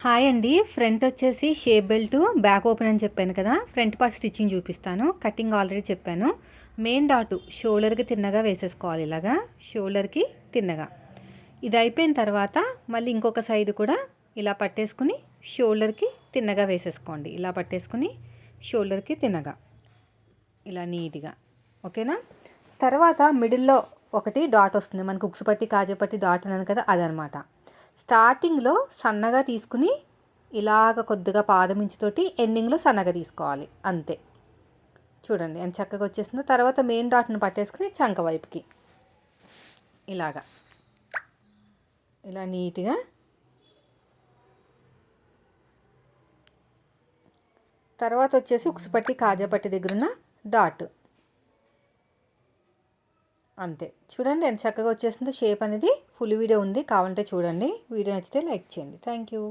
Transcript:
Hi అండి. Front వచ్చేసి shape belt, back open అని చెప్పాను కదా. ఫ్రంట్ పార్ట్ స్టిచ్చింగ్ చూపిస్తాను. కటింగ్ ఆల్రెడీ చెప్పాను. మెయిన్ డాటు షోల్డర్కి తిన్నగా వేసేసుకోవాలి. ఇలాగా షోల్డర్కి తిన్నగా. ఇది అయిపోయిన తర్వాత మళ్ళీ ఇంకొక సైడ్ కూడా ఇలా పట్టేసుకుని షోల్డర్కి తిన్నగా వేసేసుకోండి. ఇలా పట్టేసుకుని షోల్డర్కి తిన్నగా ఇలా నీట్గా. ఓకేనా. తర్వాత మిడిల్లో ఒకటి డాట్ వస్తుంది మనకు. ఉక్సు పట్టి కాజపట్టి డాట్ అన్నాను కదా, అదనమాట. స్టార్టింగ్లో సన్నగా తీసుకుని ఇలాగ కొద్దిగా పాదమించుతోటి ఎండింగ్లో సన్నగా తీసుకోవాలి. అంతే. చూడండి ఎంత చక్కగా వచ్చేసిందో. తర్వాత మెయిన్ డాట్ను పట్టేసుకుని చంక వైపుకి ఇలాగా ఇలా నీట్గా. తర్వాత వచ్చేసి ఉక్సుపట్టి కాజాపట్టి దగ్గరున్న డాట్ అంతే. చూడండి ఎంత చక్కగా వచ్చేసిందో. షేప్ అనేది ఫుల్ వీడియో ఉంది, కావాలంటే చూడండి. వీడియో నచ్చితే లైక్ చేయండి. Thank you.